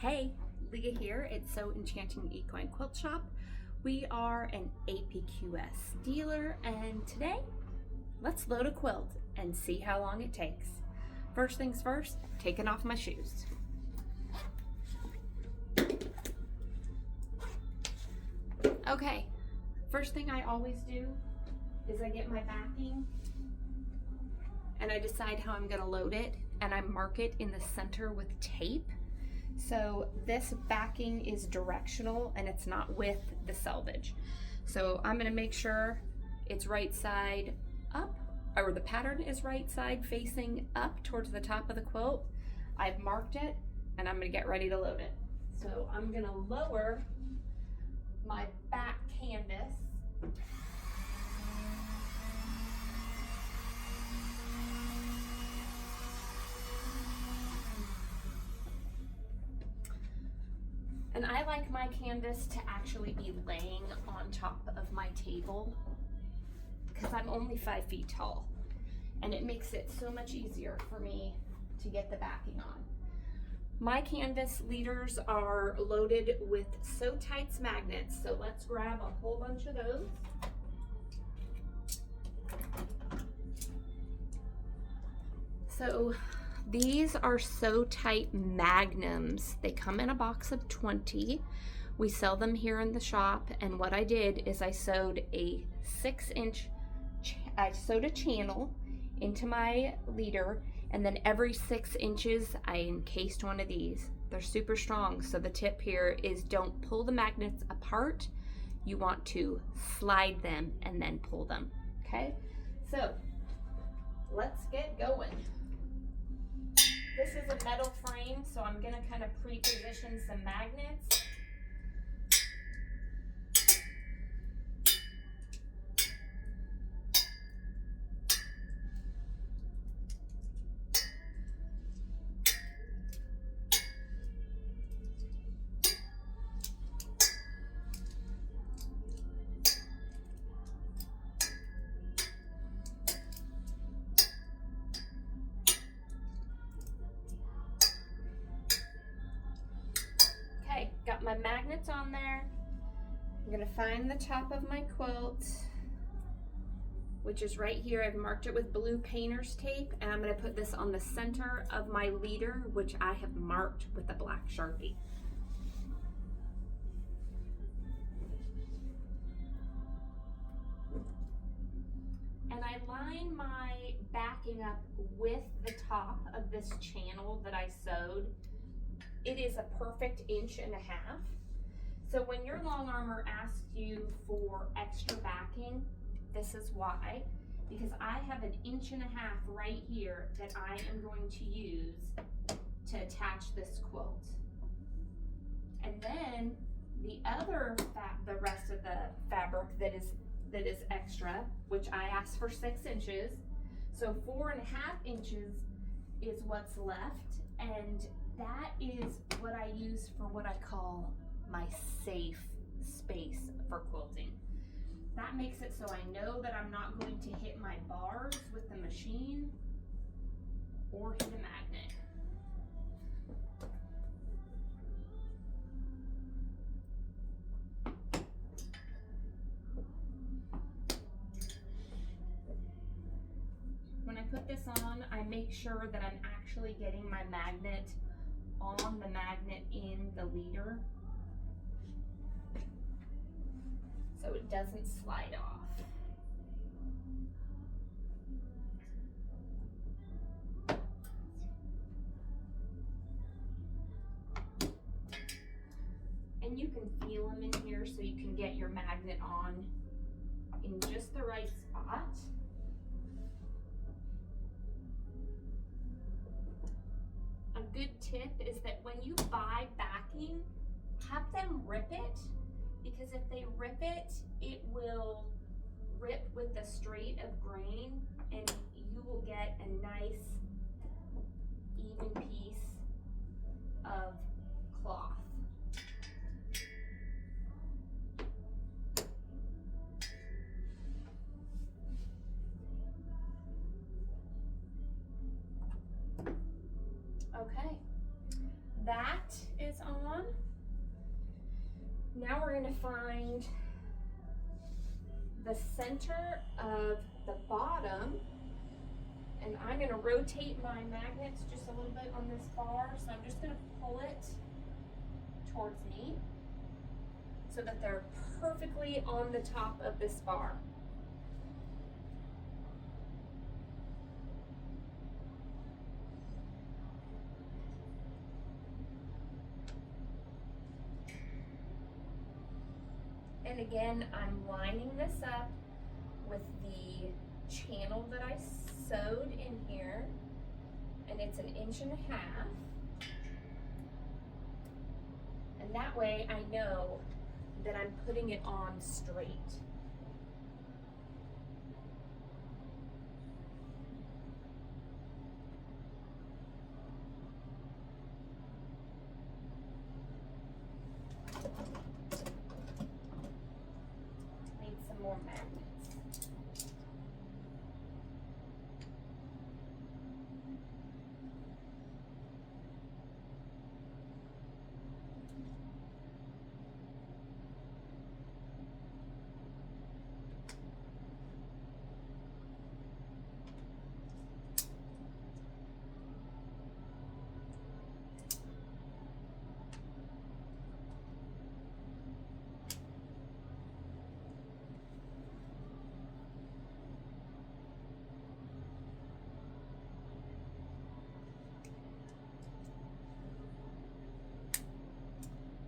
Hey, Leah here. It's So Enchanting Equine Quilt Shop. We are an APQS dealer, and today, let's load a quilt and see how long it takes. First things first, taking off my shoes. Okay, first thing I always do is I get my backing and I decide how I'm gonna load it, and I mark it in the center with tape. So this backing is directional and it's not with the selvage. So I'm gonna make sure it's right side up, or the pattern is right side facing up towards the top of the quilt. I've marked it and I'm gonna get ready to load it. So I'm gonna lower my back canvas. And I like my canvas to actually be laying on top of my table because I'm only 5 feet tall, and it makes it so much easier for me to get the backing on. My canvas leaders are loaded with So Tights magnets, so let's grab a whole bunch of those. So these are So Tight magnums. They come in a box of 20. We sell them here in the shop, and what I did is I sewed a 6-inch, I sewed a channel into my leader, and then every 6 inches I encased one of these. They're super strong, so the tip here is don't pull the magnets apart. You want to slide them and then pull them, okay? So let's get going. This is a metal frame, so I'm gonna kind of pre-position some magnets. Got my magnets on there. I'm gonna find the top of my quilt, which is right here. I've marked it with blue painter's tape, and I'm gonna put this on the center of my leader, which I have marked with a black Sharpie. And I line my backing up with the top of this channel that I sewed. It is a perfect 1.5 inches. So when your long armor asks you for extra backing, this is why. Because I have 1.5 inches right here that I am going to use to attach this quilt. And then the other, the rest of the fabric that is extra, which I asked for 6 inches. So 4.5 inches is what's left, and that is what I use for what I call my safe space for quilting. That makes it so I know that I'm not going to hit my bars with the machine or hit a magnet. When I put this on, I make sure that I'm actually getting my magnet on the magnet in the leader, so it doesn't slide off. And you can feel them in here, so you can get your magnet on in just the right spot. A good tip is that when you buy backing, have them rip it, because if they rip it, it will rip with the straight of grain, and you will get a nice even piece of cloth. Okay, that is is on. Now we're going to find the center of the bottom, and I'm going to rotate my magnets just a little bit on this bar. So I'm just going to pull it towards me so that they're perfectly on the top of this bar. And again, I'm lining this up with the channel that I sewed in here, and it's 1.5 inches. And that way I know that I'm putting it on straight. Need some more magnets.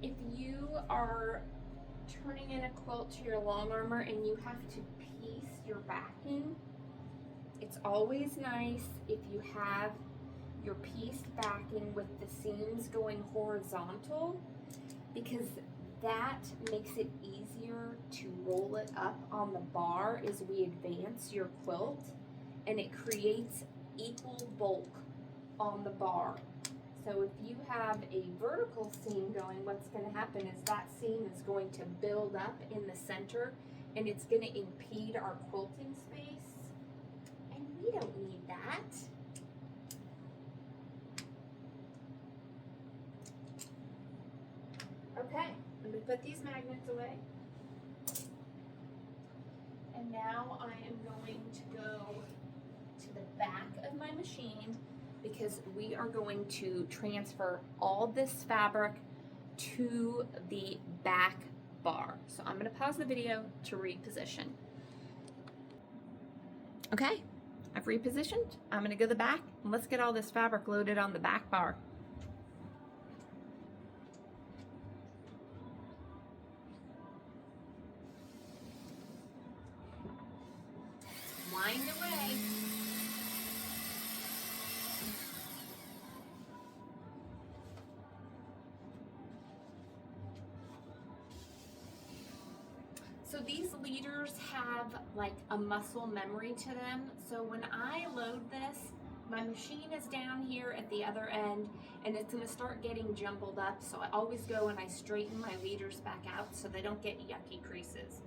If you are turning in a quilt to your long armor and you have to piece your backing, it's always nice if you have your pieced backing with the seams going horizontal, because that makes it easier to roll it up on the bar as we advance your quilt, and it creates equal bulk on the bar. So if you have a vertical seam going, what's going to happen is that seam is going to build up in the center, and it's going to impede our quilting space, and we don't need that. Okay, I'm going to put these magnets away. And now I am going to go to the back of my machine, because we are going to transfer all this fabric to the back bar. So I'm going to pause the video to reposition. Okay, I've repositioned. I'm going to go to the back and let's get all this fabric loaded on the back bar. Wind away. So these leaders have like a muscle memory to them. So when I load this, my machine is down here at the other end, and it's gonna start getting jumbled up. So I always go and I straighten my leaders back out so they don't get yucky creases.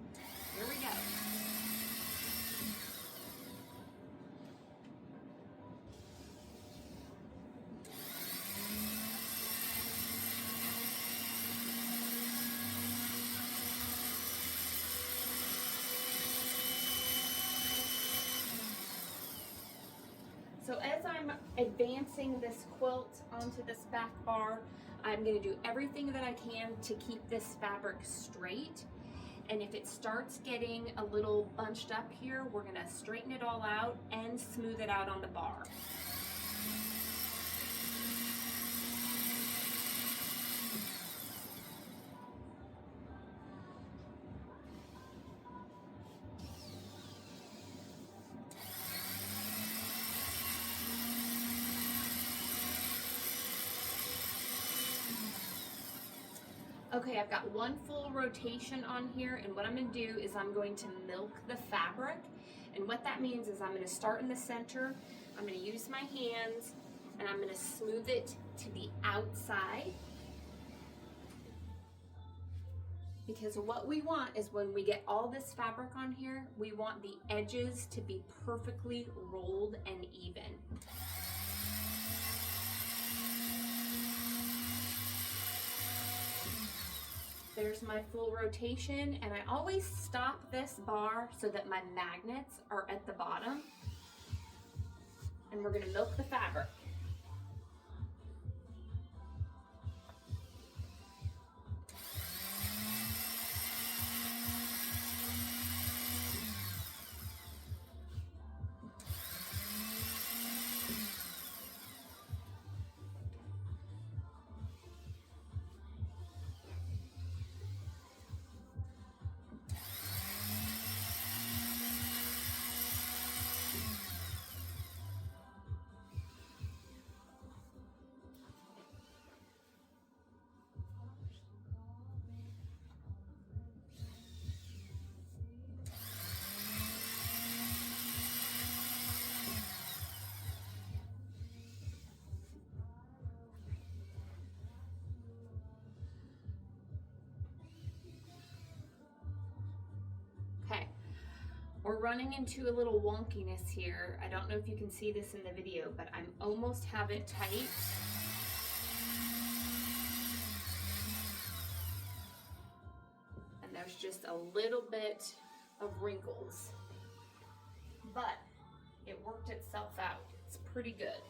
Here we go. So as I'm advancing this quilt onto this back bar, I'm going to do everything that I can to keep this fabric straight. And if it starts getting a little bunched up here, we're going to straighten it all out and smooth it out on the bar. Okay, I've got one full rotation on here, and what I'm going to do is I'm going to milk the fabric. And what that means is I'm going to start in the center, I'm going to use my hands, and I'm going to smooth it to the outside. Because what we want is when we get all this fabric on here, we want the edges to be perfectly rolled and even. There's my full rotation, and I always stop this bar so that my magnets are at the bottom. And we're gonna milk the fabric. Okay, we're running into a little wonkiness here. I don't know if you can see this in the video, but I'm almost have it tight. And there's just a little bit of wrinkles, but it worked itself out. It's pretty good.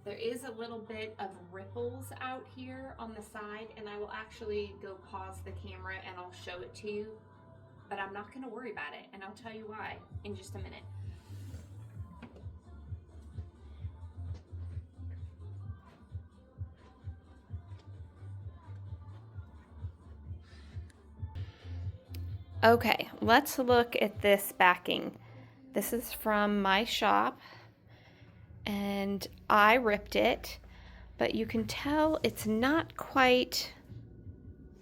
There is a little bit of ripples out here on the side, and I will actually go pause the camera and I'll show it to you, but I'm not gonna worry about it, and I'll tell you why in just a minute. Okay, let's look at this backing. This is from my shop, and I ripped it, but you can tell it's not quite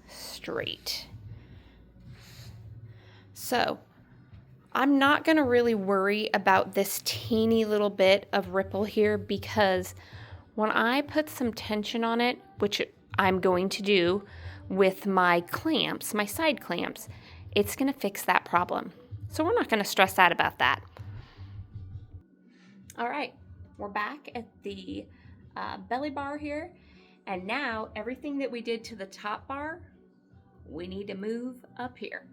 straight. So I'm not going to really worry about this teeny little bit of ripple here, because when I put some tension on it, which I'm going to do with my clamps, my side clamps, it's going to fix that problem. So we're not going to stress out about that. All right, we're back at the belly bar here, and now everything that we did to the top bar, we need to move up here.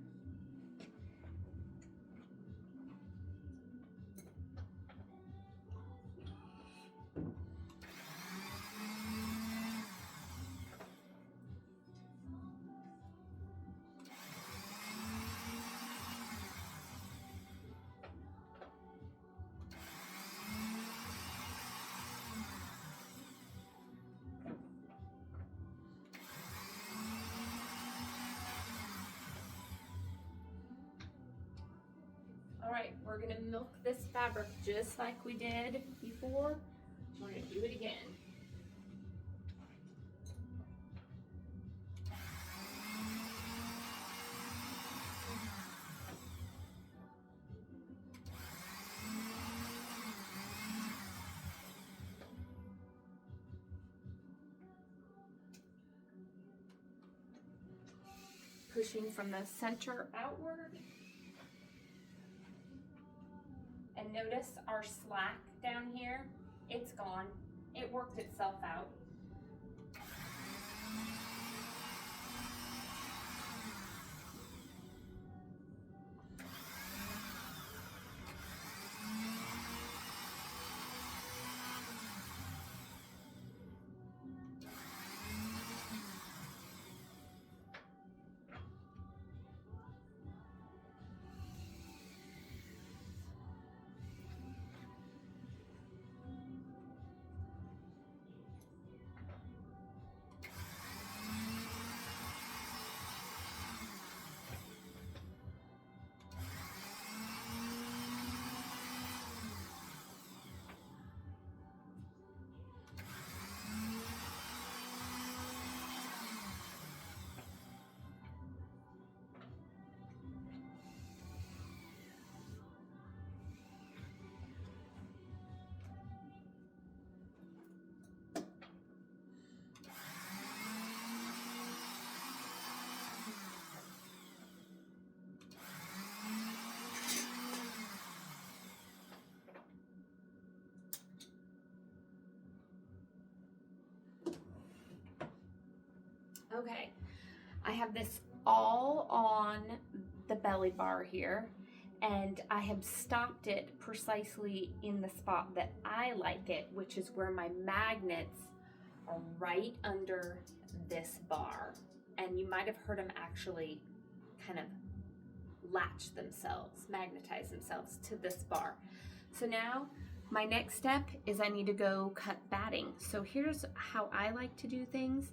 All right, we're gonna milk this fabric just like we did before. We're gonna do it again. Pushing from the center outward. And notice our slack down here, it's gone. It worked itself out. Okay, I have this all on the belly bar here, and I have stopped it precisely in the spot that I like it, which is where my magnets are right under this bar. And you might have heard them actually kind of latch themselves, magnetize themselves to this bar. So now my next step is I need to go cut batting. So here's how I like to do things.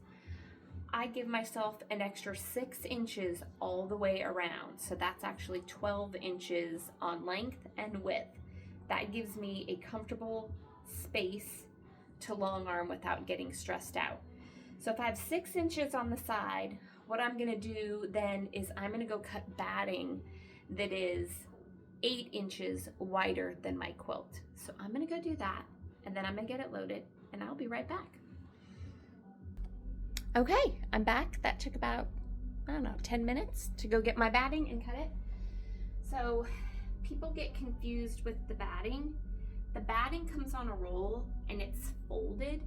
I give myself an extra 6 inches all the way around. So that's actually 12 inches on length and width. That gives me a comfortable space to long arm without getting stressed out. So if I have 6 inches on the side, what I'm gonna do then is I'm gonna go cut batting that is 8 inches wider than my quilt. So I'm gonna go do that, and then I'm gonna get it loaded, and I'll be right back. Okay, I'm back. That took about, I don't know, 10 minutes to go get my batting and cut it. So people get confused with the batting. The batting comes on a roll and it's folded.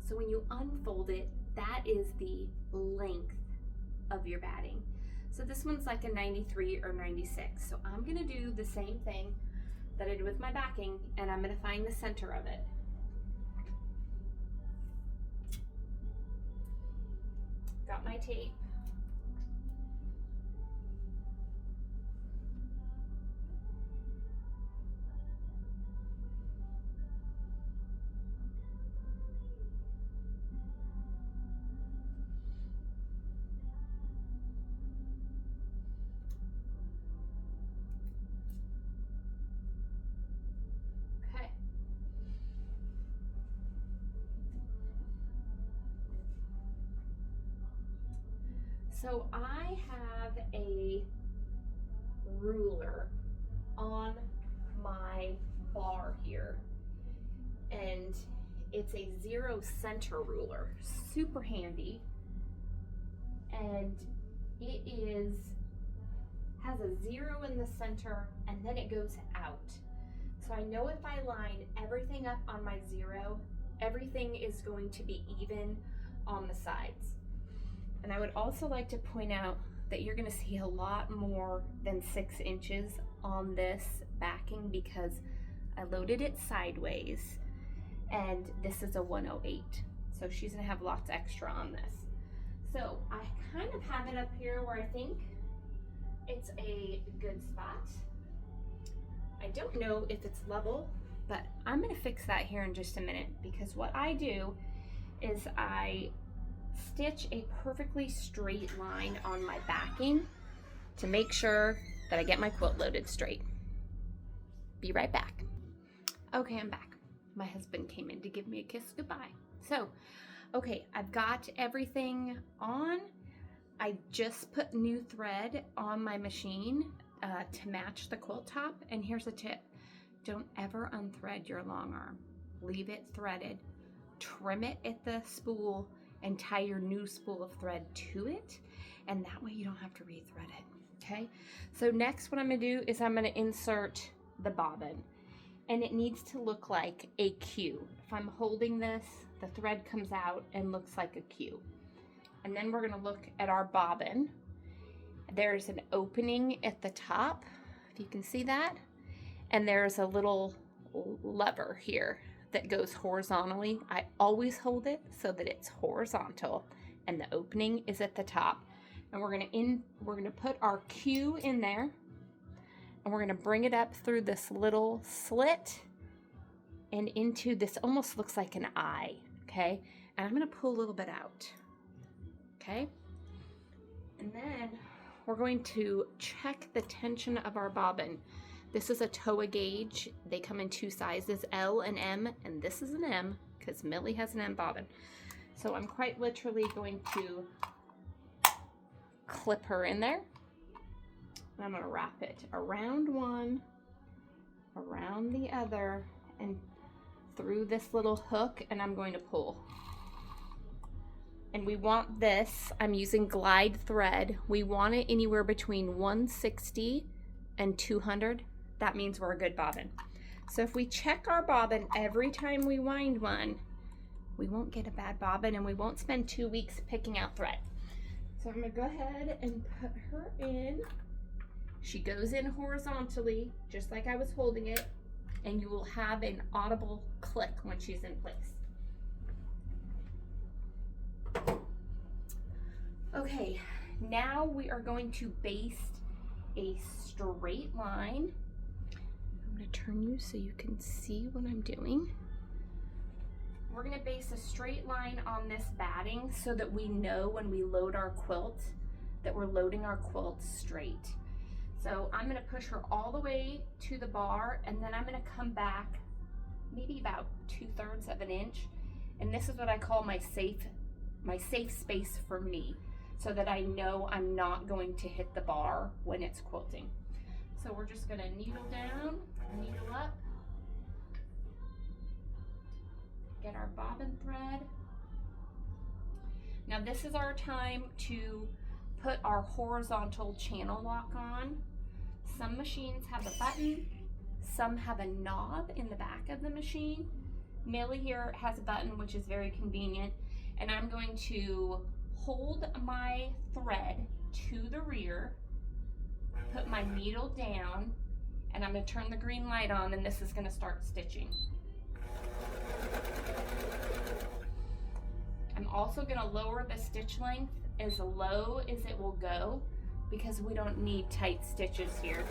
So when you unfold it, that is the length of your batting. So this one's like a 93 or 96. So I'm gonna do the same thing that I did with my backing, and I'm gonna find the center of it. Got my tape. Okay. So I have a ruler on my bar here, and it's a 0 center ruler, super handy, and it has a 0 in the center and then it goes out. So I know if I line everything up on my 0, everything is going to be even on the sides. And I would also like to point out that you're gonna see a lot more than 6 inches on this backing because I loaded it sideways, and this is a 108. So she's gonna have lots extra on this. So I kind of have it up here where I think it's a good spot. I don't know if it's level, but I'm gonna fix that here in just a minute, because what I do is I stitch a perfectly straight line on my backing to make sure that I get my quilt loaded straight. Be right back. Okay, I'm back. My husband came in to give me a kiss goodbye. So, okay, I've got everything on. I just put new thread on my machine to match the quilt top. And here's a tip. Don't ever unthread your long arm. Leave it threaded. Trim it at the spool and tie your new spool of thread to it. And that way you don't have to re-thread it, okay? So next what I'm gonna do is I'm gonna insert the bobbin. And it needs to look like a Q. If I'm holding this, the thread comes out and looks like a Q. And then we're gonna look at our bobbin. There's an opening at the top, if you can see that. And there's a little lever here that goes horizontally. I always hold it so that it's horizontal and the opening is at the top. And we're gonna put our Q in there, and we're gonna bring it up through this little slit and into this, almost looks like an eye, okay? And I'm gonna pull a little bit out, okay? And then we're going to check the tension of our bobbin. This is a TOA gauge. They come in 2 sizes, L and M, and this is an M because Millie has an M bobbin. So I'm quite literally going to clip her in there. And I'm gonna wrap it around one, around the other, and through this little hook, and I'm going to pull. And we want this, I'm using glide thread. We want it anywhere between 160 and 200. That means we're a good bobbin. So if we check our bobbin every time we wind one, we won't get a bad bobbin, and we won't spend 2 weeks picking out thread. So I'm gonna go ahead and put her in. She goes in horizontally, just like I was holding it, and you will have an audible click when she's in place. Okay, now we are going to baste a straight line. I'm gonna turn you so you can see what I'm doing. We're gonna base a straight line on this batting so that we know when we load our quilt that we're loading our quilt straight. So I'm gonna push her all the way to the bar, and then I'm gonna come back maybe about 2/3 of an inch. And this is what I call my safe space for me, so that I know I'm not going to hit the bar when it's quilting. So we're just gonna needle down, needle up, get our bobbin thread. Now this is our time to put our horizontal channel lock on. Some machines have a button, some have a knob in the back of the machine. Millie here has a button, which is very convenient, and I'm going to hold my thread to the rear, put my needle down, and I'm going to turn the green light on, and this is going to start stitching. I'm also going to lower the stitch length as low as it will go because we don't need tight stitches here.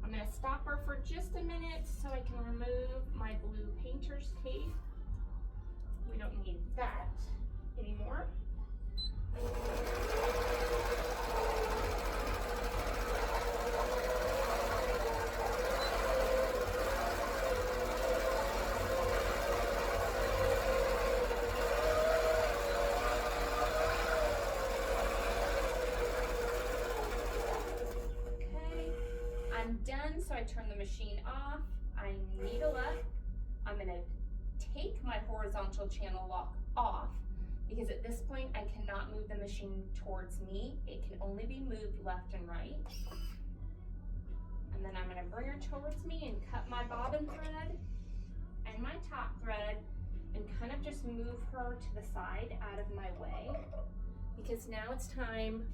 I'm going to stop her for just a minute so I can remove my blue painter's tape. We don't need that anymore. Okay, I'm done, so I turn the machine off. I needle up. I'm going to take my horizontal channel lock off because at this point I cannot move the machine towards me. It can only be moved left and right. And then I'm going to bring her towards me and cut my bobbin thread and my top thread and kind of just move her to the side out of my way because now it's time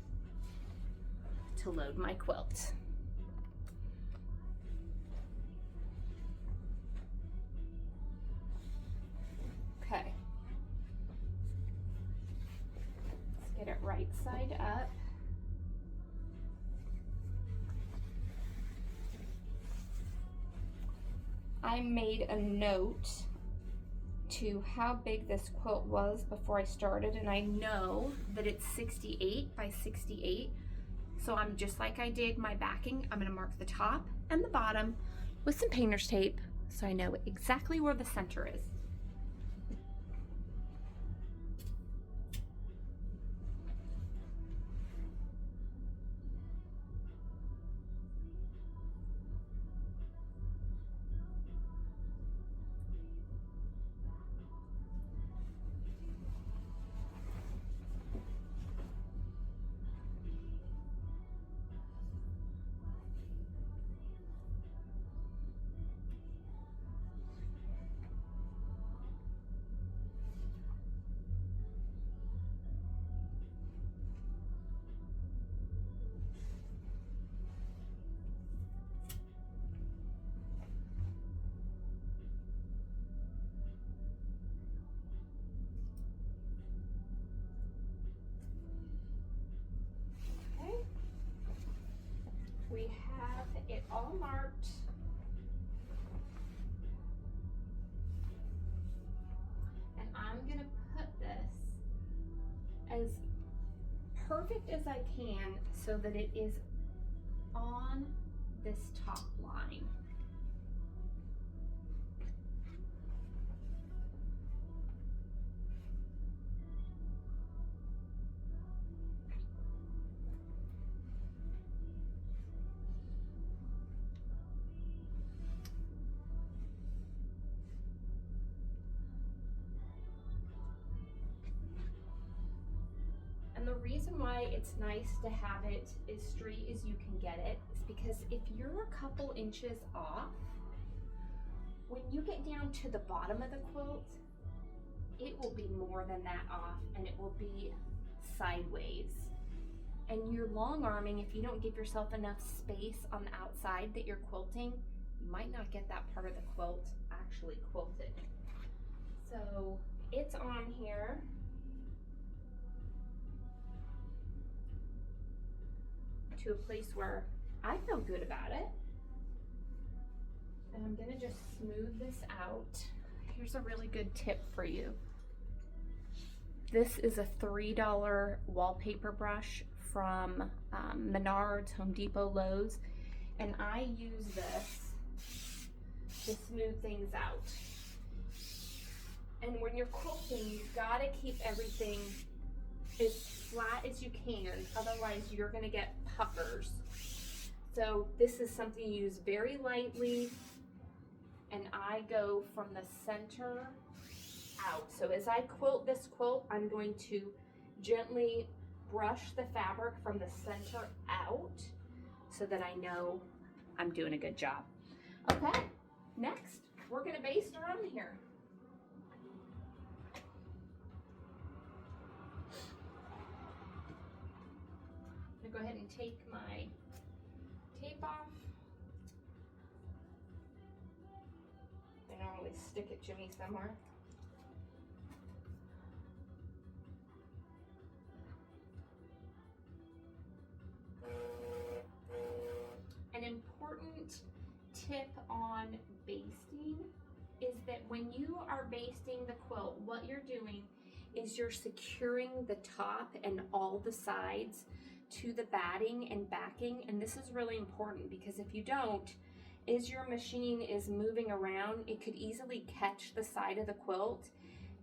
to load my quilt. Okay, let's get it right side up. I made a note to how big this quilt was before I started, and I know that it's 68 by 68. So I'm just like I did my backing. I'm gonna mark the top and the bottom with some painter's tape so I know exactly where the center is. We have it all marked. And I'm gonna put this as perfect as I can so that it is on this top line. reason why it's nice to have it as straight as you can get it is because if you're a couple inches off, when you get down to the bottom of the quilt, it will be more than that off and it will be sideways. And you're long arming, if you don't give yourself enough space on the outside that you're quilting, you might not get that part of the quilt actually quilted. So it's on here. To a place where I feel good about it. And I'm gonna just smooth this out. Here's a really good tip for you. This is a $3 wallpaper brush from Menards, Home Depot, Lowe's, and I use this to smooth things out. And when you're quilting, you've gotta keep everything as flat as you can, otherwise you're gonna get puckers. So this is something you use very lightly, and I go from the center out. So as I quilt this quilt, I'm going to gently brush the fabric from the center out so that I know I'm doing a good job. Okay, next we're gonna baste around here. Go ahead and take my tape off. They normally stick it to me somewhere. An important tip on basting is that when you are basting the quilt, what you're doing is you're securing the top and all the sides to the batting and backing, and this is really important because if you don't, as your machine is moving around, it could easily catch the side of the quilt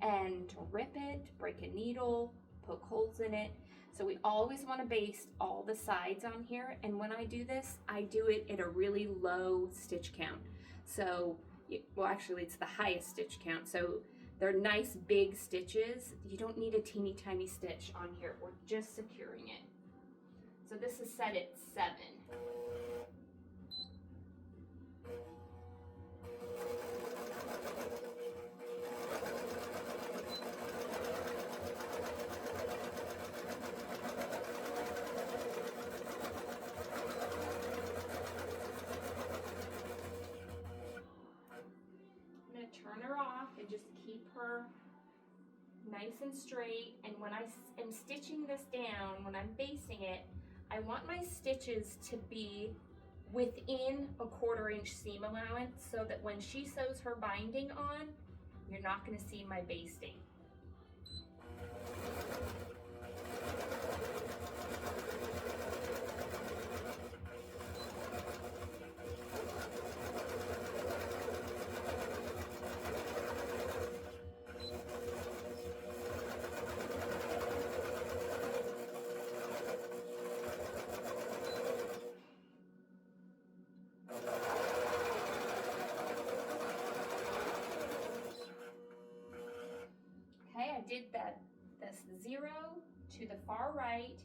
and rip it, break a needle, poke holes in it. So we always want to baste all the sides on here, and when I do this, I do it at a really low stitch count. So, well actually it's the highest stitch count, so they're nice big stitches. You don't need a teeny tiny stitch on here, we're just securing it. So this is set at 7. I'm going to turn her off and just keep her nice and straight. And when I am stitching this down, when I'm basting it, I want my stitches to be within a 1/4 inch seam allowance so that when she sews her binding on, you're not going to see my basting. I did this 0 to the far right,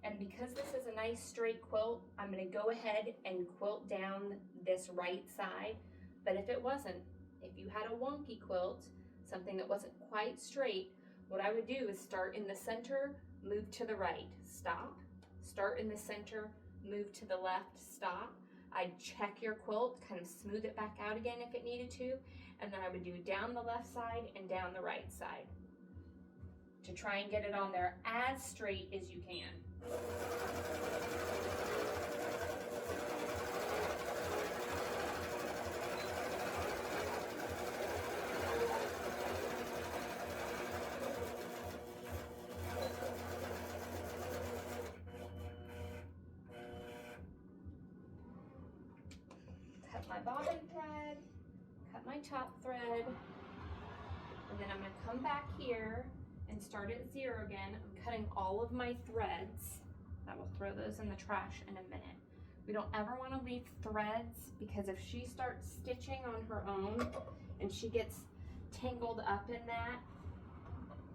and because this is a nice straight quilt, I'm going to go ahead and quilt down this right side. But if it wasn't, if you had a wonky quilt, something that wasn't quite straight, what I would do is start in the center, move to the right, stop, start in the center, move to the left, stop. I'd check your quilt, kind of smooth it back out again if it needed to, and then I would do down the left side and down the right side to try and get it on there as straight as you can. Cut my bottom thread, cut my top thread, and then I'm going to come back here and start at 0 again. I'm cutting all of my threads. I will throw those in the trash in a minute. We don't ever want to leave threads because if she starts stitching on her own and she gets tangled up in that,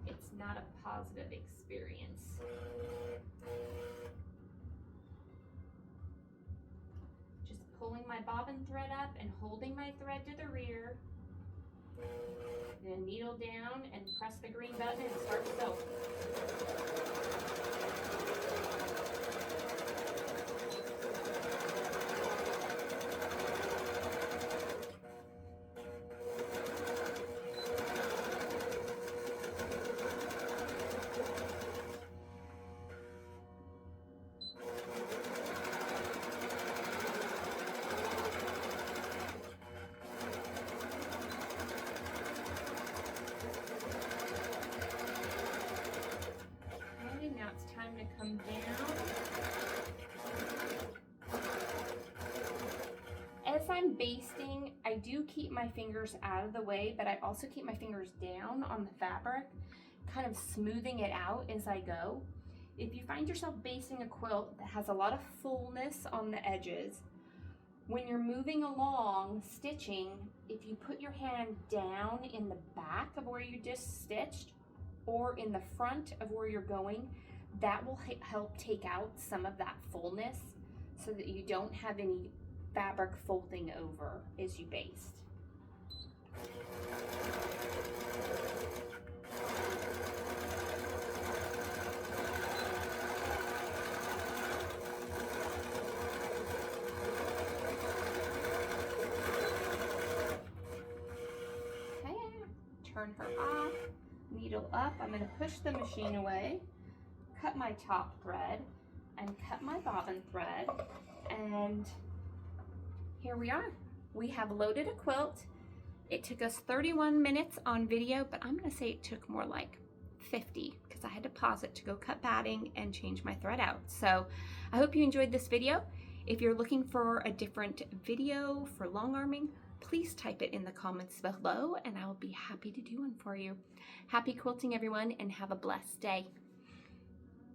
it's not a positive experience. Just pulling my bobbin thread up and holding my thread to the rear. Then needle down and press the green button and start sewing. Now it's time to come down. As I'm basting, I do keep my fingers out of the way, but I also keep my fingers down on the fabric, kind of smoothing it out as I go. If you find yourself basting a quilt that has a lot of fullness on the edges, when you're moving along stitching, if you put your hand down in the back of where you just stitched or in the front of where you're going, that will help take out some of that fullness so that you don't have any fabric folding over as you baste. Okay, turn her off, needle up. I'm going to push the machine away, cut my top thread, and cut my bobbin thread, and here we are. We have loaded a quilt. It took us 31 minutes on video, but I'm gonna say it took more like 50 because I had to pause it to go cut batting and change my thread out. So I hope you enjoyed this video. If you're looking for a different video for long arming, please type it in the comments below and I will be happy to do one for you. Happy quilting, everyone, and have a blessed day.